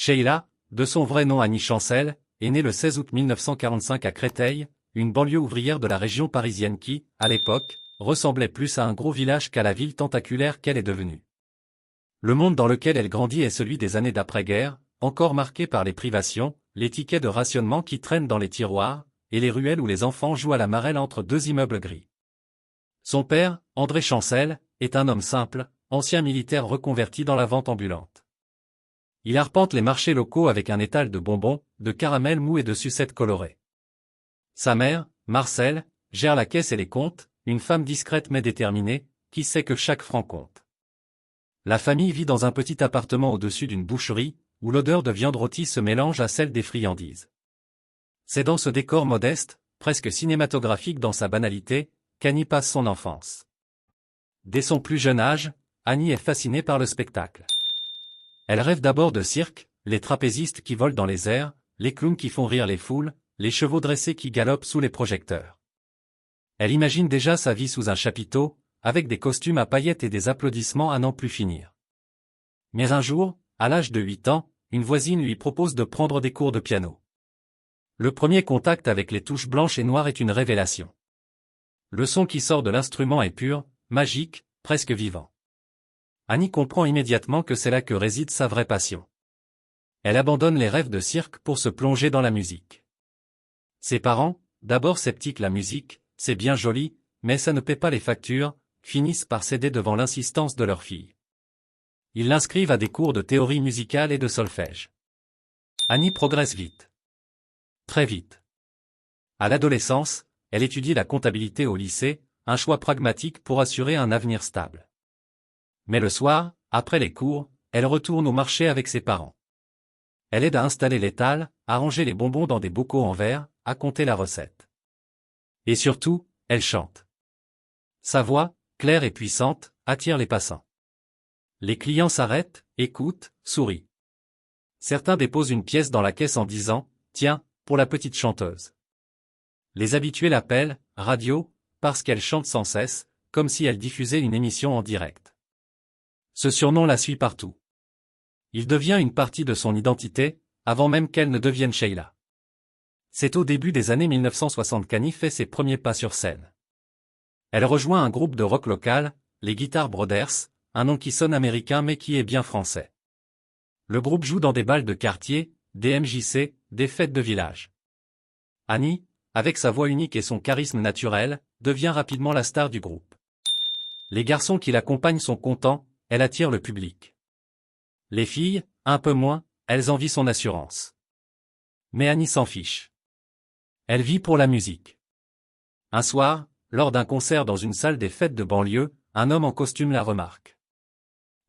Sheila, de son vrai nom Annie Chancel, est née le 16 août 1945 à Créteil, une banlieue ouvrière de la région parisienne qui, à l'époque, ressemblait plus à un gros village qu'à la ville tentaculaire qu'elle est devenue. Le monde dans lequel elle grandit est celui des années d'après-guerre, encore marqué par les privations, les tickets de rationnement qui traînent dans les tiroirs, et les ruelles où les enfants jouent à la marelle entre deux immeubles gris. Son père, André Chancel, est un homme simple, ancien militaire reconverti dans la vente ambulante. Il arpente les marchés locaux avec un étal de bonbons, de caramels mous et de sucettes colorées. Sa mère, Marcelle, gère la caisse et les comptes, une femme discrète mais déterminée, qui sait que chaque franc compte. La famille vit dans un petit appartement au-dessus d'une boucherie, où l'odeur de viande rôtie se mélange à celle des friandises. C'est dans ce décor modeste, presque cinématographique dans sa banalité, qu'Annie passe son enfance. Dès son plus jeune âge, Annie est fascinée par le spectacle. Elle rêve d'abord de cirque, les trapézistes qui volent dans les airs, les clowns qui font rire les foules, les chevaux dressés qui galopent sous les projecteurs. Elle imagine déjà sa vie sous un chapiteau, avec des costumes à paillettes et des applaudissements à n'en plus finir. Mais un jour, à l'âge de 8 ans, une voisine lui propose de prendre des cours de piano. Le premier contact avec les touches blanches et noires est une révélation. Le son qui sort de l'instrument est pur, magique, presque vivant. Annie comprend immédiatement que c'est là que réside sa vraie passion. Elle abandonne les rêves de cirque pour se plonger dans la musique. Ses parents, d'abord sceptiques, la musique, c'est bien joli, mais ça ne paie pas les factures, finissent par céder devant l'insistance de leur fille. Ils l'inscrivent à des cours de théorie musicale et de solfège. Annie progresse vite. Très vite. À l'adolescence, elle étudie la comptabilité au lycée, un choix pragmatique pour assurer un avenir stable. Mais le soir, après les cours, elle retourne au marché avec ses parents. Elle aide à installer l'étal, à ranger les bonbons dans des bocaux en verre, à compter la recette. Et surtout, elle chante. Sa voix, claire et puissante, attire les passants. Les clients s'arrêtent, écoutent, sourient. Certains déposent une pièce dans la caisse en disant « Tiens, pour la petite chanteuse ». Les habitués l'appellent « radio » parce qu'elle chante sans cesse, comme si elle diffusait une émission en direct. Ce surnom la suit partout. Il devient une partie de son identité, avant même qu'elle ne devienne Sheila. C'est au début des années 1960 qu'Annie fait ses premiers pas sur scène. Elle rejoint un groupe de rock local, les Guitar Brothers, un nom qui sonne américain mais qui est bien français. Le groupe joue dans des bals de quartier, des MJC, des fêtes de village. Annie, avec sa voix unique et son charisme naturel, devient rapidement la star du groupe. Les garçons qui l'accompagnent sont contents, elle attire le public. Les filles, un peu moins, elles envient son assurance. Mais Annie s'en fiche. Elle vit pour la musique. Un soir, lors d'un concert dans une salle des fêtes de banlieue, un homme en costume la remarque.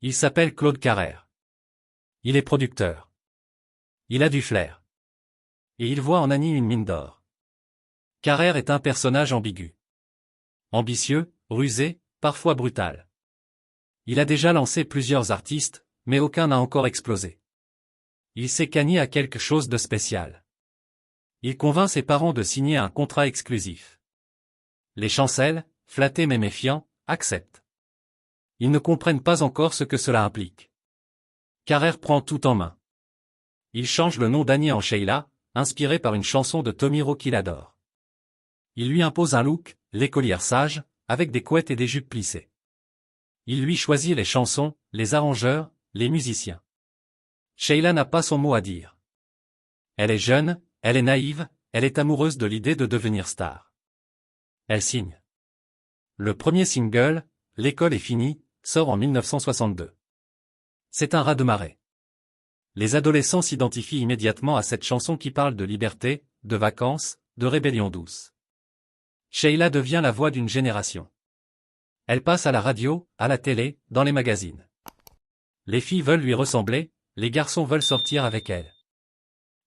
Il s'appelle Claude Carrère. Il est producteur. Il a du flair. Et il voit en Annie une mine d'or. Carrère est un personnage ambigu. Ambitieux, rusé, parfois brutal. Il a déjà lancé plusieurs artistes, mais aucun n'a encore explosé. Il sait qu'Annie a quelque chose de spécial. Il convainc ses parents de signer un contrat exclusif. Les Chancel, flattés mais méfiants, acceptent. Ils ne comprennent pas encore ce que cela implique. Carrère prend tout en main. Il change le nom d'Annie en Sheila, inspiré par une chanson de Tomiro qu'il adore. Il lui impose un look, l'écolière sage, avec des couettes et des jupes plissées. Il lui choisit les chansons, les arrangeurs, les musiciens. Sheila n'a pas son mot à dire. Elle est jeune, elle est naïve, elle est amoureuse de l'idée de devenir star. Elle signe. Le premier single, L'école est finie, sort en 1962. C'est un raz-de-marée. Les adolescents s'identifient immédiatement à cette chanson qui parle de liberté, de vacances, de rébellion douce. Sheila devient la voix d'une génération. Elle passe à la radio, à la télé, dans les magazines. Les filles veulent lui ressembler, les garçons veulent sortir avec elle.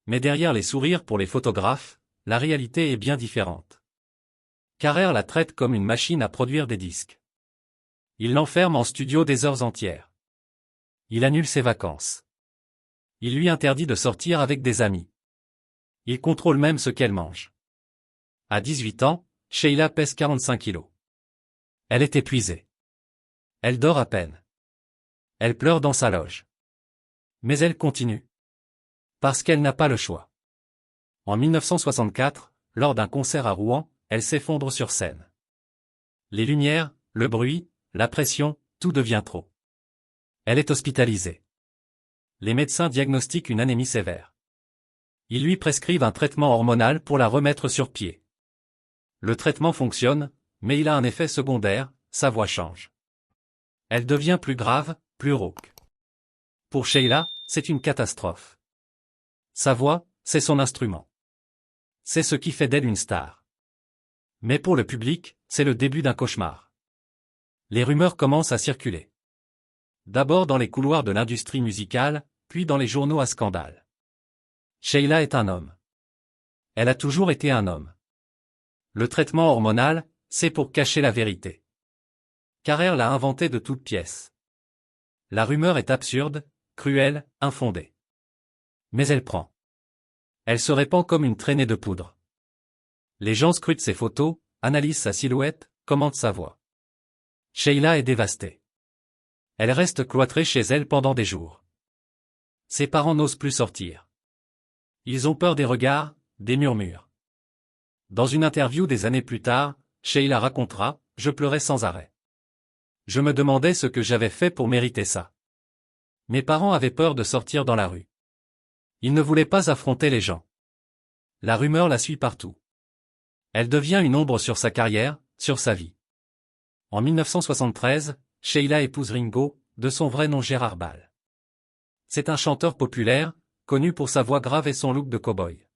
Mais derrière les sourires pour les photographes, la réalité est bien différente. Carrère la traite comme une machine à produire des disques. Il l'enferme en studio des heures entières. Il annule ses vacances. Il lui interdit de sortir avec des amis. Il contrôle même ce qu'elle mange. À 18 ans, Sheila pèse 45 kilos. Elle est épuisée. Elle dort à peine. Elle pleure dans sa loge. Mais elle continue. Parce qu'elle n'a pas le choix. En 1964, lors d'un concert à Rouen, elle s'effondre sur scène. Les lumières, le bruit, la pression, tout devient trop. Elle est hospitalisée. Les médecins diagnostiquent une anémie sévère. Ils lui prescrivent un traitement hormonal pour la remettre sur pied. Le traitement fonctionne, mais il a un effet secondaire, sa voix change. Elle devient plus grave, plus rauque. Pour Sheila, c'est une catastrophe. Sa voix, c'est son instrument. C'est ce qui fait d'elle une star. Mais pour le public, c'est le début d'un cauchemar. Les rumeurs commencent à circuler. D'abord dans les couloirs de l'industrie musicale, puis dans les journaux à scandale. Sheila est un homme. Elle a toujours été un homme. Le traitement hormonal, c'est pour cacher la vérité. Carrère l'a inventé de toutes pièces. La rumeur est absurde, cruelle, infondée. Mais elle prend. Elle se répand comme une traînée de poudre. Les gens scrutent ses photos, analysent sa silhouette, commentent sa voix. Sheila est dévastée. Elle reste cloîtrée chez elle pendant des jours. Ses parents n'osent plus sortir. Ils ont peur des regards, des murmures. Dans une interview des années plus tard, Sheila racontera « Je pleurais sans arrêt. Je me demandais ce que j'avais fait pour mériter ça. Mes parents avaient peur de sortir dans la rue. Ils ne voulaient pas affronter les gens. La rumeur la suit partout. Elle devient une ombre sur sa carrière, sur sa vie. En 1973, Sheila épouse Ringo, de son vrai nom Gérard Ball. C'est un chanteur populaire, connu pour sa voix grave et son look de cow-boy.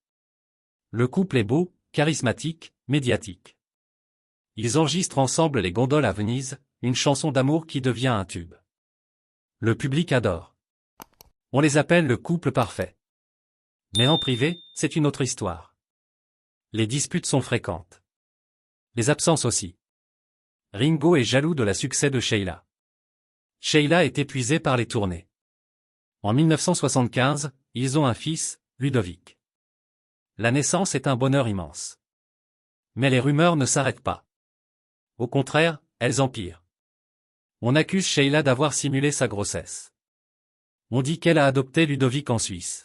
Le couple est beau, charismatique, médiatique. Ils enregistrent ensemble Les Gondoles à Venise, une chanson d'amour qui devient un tube. Le public adore. On les appelle le couple parfait. Mais en privé, c'est une autre histoire. Les disputes sont fréquentes. Les absences aussi. Ringo est jaloux de la succès de Sheila. Sheila est épuisée par les tournées. En 1975, ils ont un fils, Ludovic. La naissance est un bonheur immense. Mais les rumeurs ne s'arrêtent pas. Au contraire, elles empirent. On accuse Sheila d'avoir simulé sa grossesse. On dit qu'elle a adopté Ludovic en Suisse.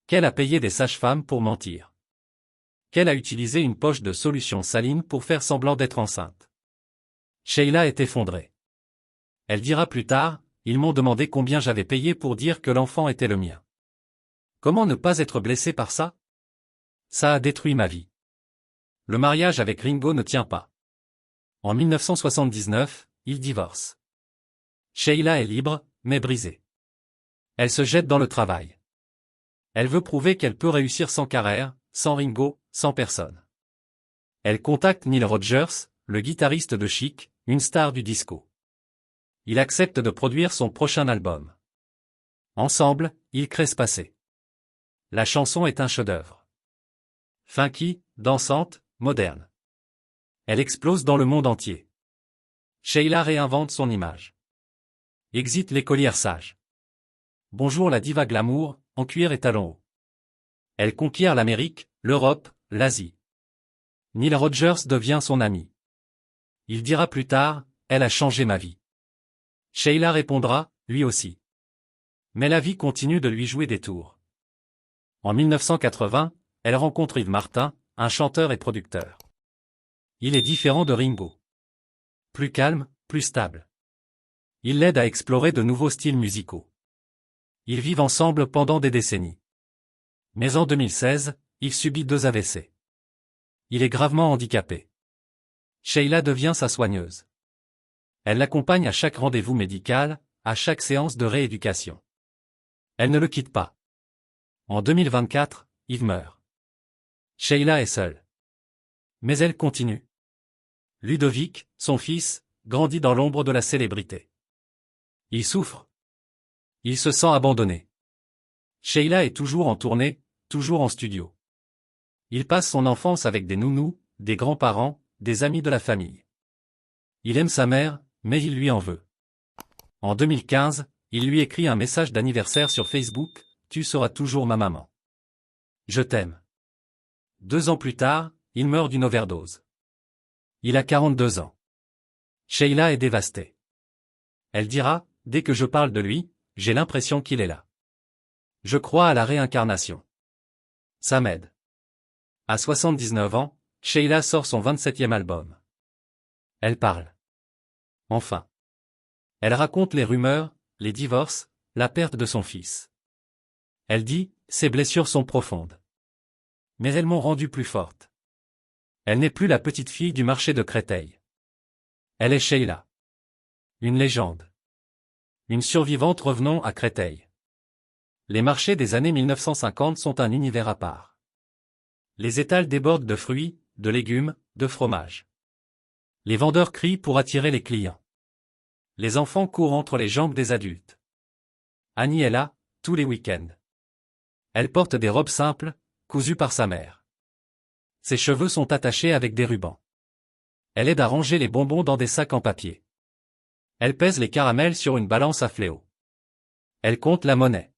Qu'elle a payé des sages-femmes pour mentir. Qu'elle a utilisé une poche de solution saline pour faire semblant d'être enceinte. Sheila est effondrée. Elle dira plus tard, ils m'ont demandé combien j'avais payé pour dire que l'enfant était le mien. Comment ne pas être blessé par ça? Ça a détruit ma vie. Le mariage avec Ringo ne tient pas. En 1979, ils divorcent. Sheila est libre, mais brisée. Elle se jette dans le travail. Elle veut prouver qu'elle peut réussir sans Carrère, sans Ringo, sans personne. Elle contacte Neil Rogers, le guitariste de Chic, une star du disco. Il accepte de produire son prochain album. Ensemble, ils créent Spacé. La chanson est un chef-d'œuvre. Funky, dansante, moderne. Elle explose dans le monde entier. Sheila réinvente son image. Exit l'écolière sage. Bonjour la diva glamour, en cuir et talons hauts. Elle conquiert l'Amérique, l'Europe, l'Asie. Neil Rogers devient son ami. Il dira plus tard, elle a changé ma vie. Sheila répondra, lui aussi. Mais la vie continue de lui jouer des tours. En 1980, elle rencontre Yves Martin, un chanteur et producteur. Il est différent de Ringo. Plus calme, plus stable. Il l'aide à explorer de nouveaux styles musicaux. Ils vivent ensemble pendant des décennies. Mais en 2016, il subit 2 AVC. Il est gravement handicapé. Sheila devient sa soigneuse. Elle l'accompagne à chaque rendez-vous médical, à chaque séance de rééducation. Elle ne le quitte pas. En 2024, Yves meurt. Sheila est seule. Mais elle continue. Ludovic, son fils, grandit dans l'ombre de la célébrité. Il souffre. Il se sent abandonné. Sheila est toujours en tournée, toujours en studio. Il passe son enfance avec des nounous, des grands-parents, des amis de la famille. Il aime sa mère, mais il lui en veut. En 2015, il lui écrit un message d'anniversaire sur Facebook, « Tu seras toujours ma maman. Je t'aime. » 2 ans plus tard, il meurt d'une overdose. Il a 42 ans. Sheila est dévastée. Elle dira, « Dès que je parle de lui, j'ai l'impression qu'il est là. Je crois à la réincarnation. Ça m'aide. À 79 ans, Sheila sort son 27e album. Elle parle. Enfin. Elle raconte les rumeurs, les divorces, la perte de son fils. Elle dit, ses blessures sont profondes. Mais elles m'ont rendue plus forte. Elle n'est plus la petite fille du marché de Créteil. Elle est Sheila. Une légende. Une survivante revenant à Créteil. Les marchés des années 1950 sont un univers à part. Les étals débordent de fruits, de légumes, de fromages. Les vendeurs crient pour attirer les clients. Les enfants courent entre les jambes des adultes. Annie est là, tous les week-ends. Elle porte des robes simples, cousues par sa mère. Ses cheveux sont attachés avec des rubans. Elle aide à ranger les bonbons dans des sacs en papier. Elle pèse les caramels sur une balance à fléau. Elle compte la monnaie.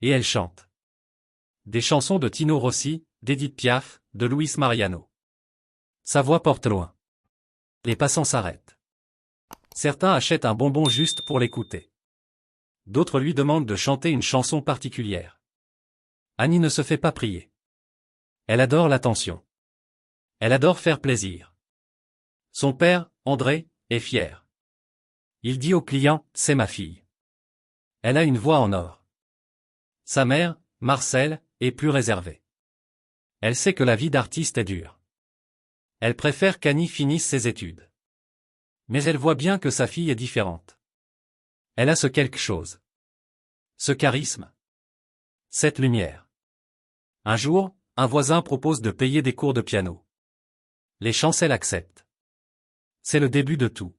Et elle chante. Des chansons de Tino Rossi, d'Edith Piaf, de Luis Mariano. Sa voix porte loin. Les passants s'arrêtent. Certains achètent un bonbon juste pour l'écouter. D'autres lui demandent de chanter une chanson particulière. Annie ne se fait pas prier. Elle adore l'attention. Elle adore faire plaisir. Son père, André, est fier. Il dit au client, c'est ma fille. Elle a une voix en or. Sa mère, Marcelle, est plus réservée. Elle sait que la vie d'artiste est dure. Elle préfère qu'Annie finisse ses études. Mais elle voit bien que sa fille est différente. Elle a ce quelque chose. Ce charisme. Cette lumière. Un jour, un voisin propose de payer des cours de piano. Les Chancel acceptent. C'est le début de tout.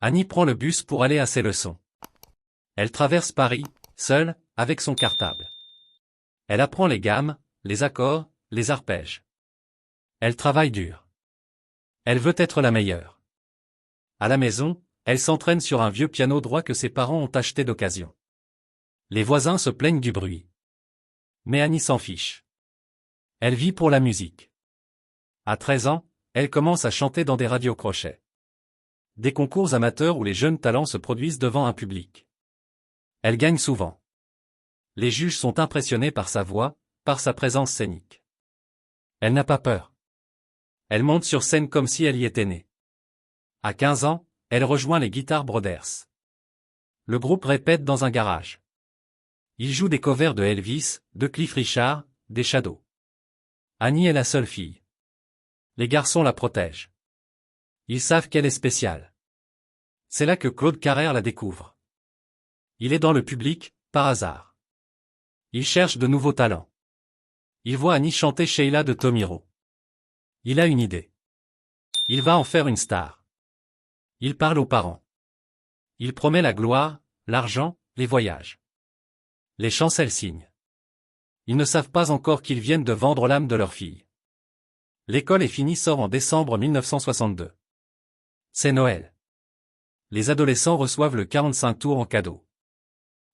Annie prend le bus pour aller à ses leçons. Elle traverse Paris, seule, avec son cartable. Elle apprend les gammes, les accords, les arpèges. Elle travaille dur. Elle veut être la meilleure. À la maison, elle s'entraîne sur un vieux piano droit que ses parents ont acheté d'occasion. Les voisins se plaignent du bruit. Mais Annie s'en fiche. Elle vit pour la musique. À 13 ans, elle commence à chanter dans des radiocrochets. Des concours amateurs où les jeunes talents se produisent devant un public. Elle gagne souvent. Les juges sont impressionnés par sa voix, par sa présence scénique. Elle n'a pas peur. Elle monte sur scène comme si elle y était née. À 15 ans, elle rejoint les Guitar Brothers. Le groupe répète dans un garage. Ils jouent des covers de Elvis, de Cliff Richard, des Shadows. Annie est la seule fille. Les garçons la protègent. Ils savent qu'elle est spéciale. C'est là que Claude Carrère la découvre. Il est dans le public, par hasard. Il cherche de nouveaux talents. Il voit Annie chanter Sheila de Tomiro. Il a une idée. Il va en faire une star. Il parle aux parents. Il promet la gloire, l'argent, les voyages. Les Chancel signent. Ils ne savent pas encore qu'ils viennent de vendre l'âme de leur fille. L'école est finie sort en décembre 1962. C'est Noël. Les adolescents reçoivent le 45 tours en cadeau.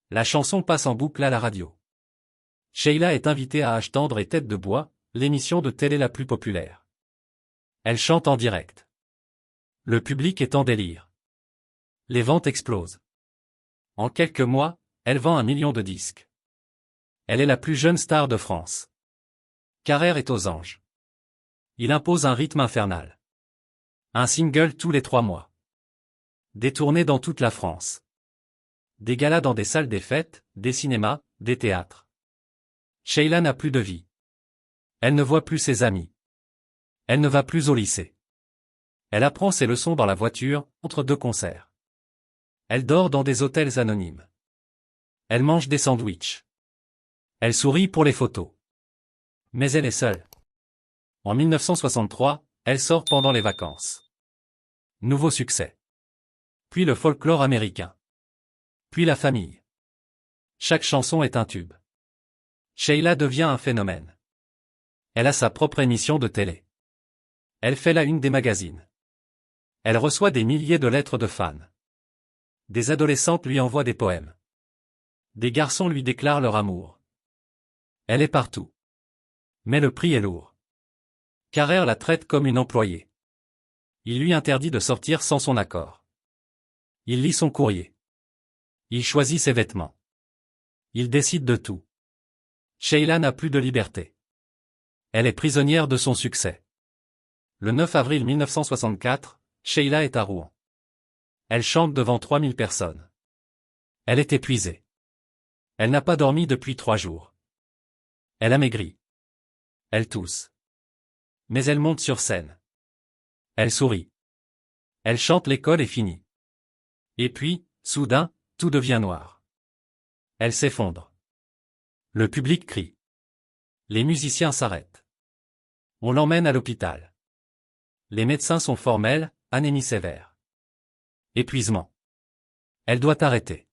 La chanson passe en boucle à la radio. Sheila est invitée à Âge tendre et Tête de bois, l'émission de télé la plus populaire. Elle chante en direct. Le public est en délire. Les ventes explosent. En quelques mois, elle vend 1 million de disques. Elle est la plus jeune star de France. Carrère est aux anges. Il impose un rythme infernal. Un single tous les 3 mois. Des tournées dans toute la France. Des galas dans des salles des fêtes, des cinémas, des théâtres. Sheila n'a plus de vie. Elle ne voit plus ses amis. Elle ne va plus au lycée. Elle apprend ses leçons dans la voiture, entre 2 concerts. Elle dort dans des hôtels anonymes. Elle mange des sandwichs. Elle sourit pour les photos. Mais elle est seule. En 1963, elle sort pendant les vacances. Nouveau succès. Puis le folklore américain. Puis la famille. Chaque chanson est un tube. Sheila devient un phénomène. Elle a sa propre émission de télé. Elle fait la une des magazines. Elle reçoit des milliers de lettres de fans. Des adolescentes lui envoient des poèmes. Des garçons lui déclarent leur amour. Elle est partout. Mais le prix est lourd. Carrère la traite comme une employée. Il lui interdit de sortir sans son accord. Il lit son courrier. Il choisit ses vêtements. Il décide de tout. Sheila n'a plus de liberté. Elle est prisonnière de son succès. Le 9 avril 1964, Sheila est à Rouen. Elle chante devant 3000 personnes. Elle est épuisée. Elle n'a pas dormi depuis 3 jours. Elle a maigri. Elle tousse. Mais elle monte sur scène. Elle sourit. Elle chante l'école est finie. Et puis, soudain, tout devient noir. Elle s'effondre. Le public crie. Les musiciens s'arrêtent. On l'emmène à l'hôpital. Les médecins sont formels, anémie sévère. Épuisement. Elle doit arrêter.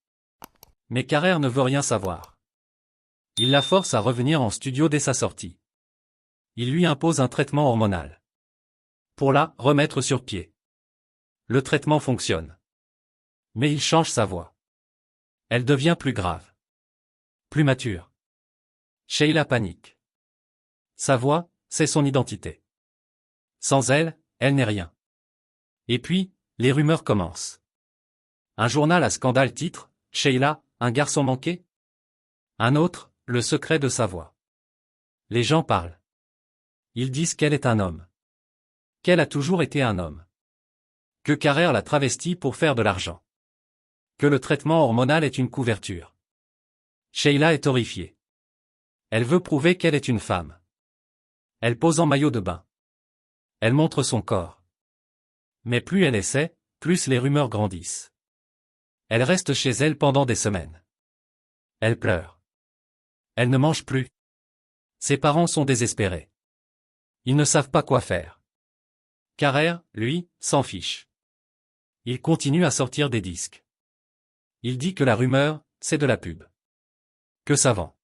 Mais Carrère ne veut rien savoir. Il la force à revenir en studio dès sa sortie. Il lui impose un traitement hormonal. Pour la remettre sur pied. Le traitement fonctionne. Mais il change sa voix. Elle devient plus grave. Plus mature. Sheila panique. Sa voix, c'est son identité. Sans elle, elle n'est rien. Et puis, les rumeurs commencent. Un journal à scandale titre « Sheila, un garçon manqué ?» Un autre, « Le secret de sa voix ». Les gens parlent. Ils disent qu'elle est un homme. Qu'elle a toujours été un homme. Que Carrère l'a travestie pour faire de l'argent. Que le traitement hormonal est une couverture. Sheila est horrifiée. Elle veut prouver qu'elle est une femme. Elle pose en maillot de bain. Elle montre son corps. Mais plus elle essaie, plus les rumeurs grandissent. Elle reste chez elle pendant des semaines. Elle pleure. Elle ne mange plus. Ses parents sont désespérés. Ils ne savent pas quoi faire. Carrère, lui, s'en fiche. Il continue à sortir des disques. Il dit que la rumeur, c'est de la pub. Que ça vend.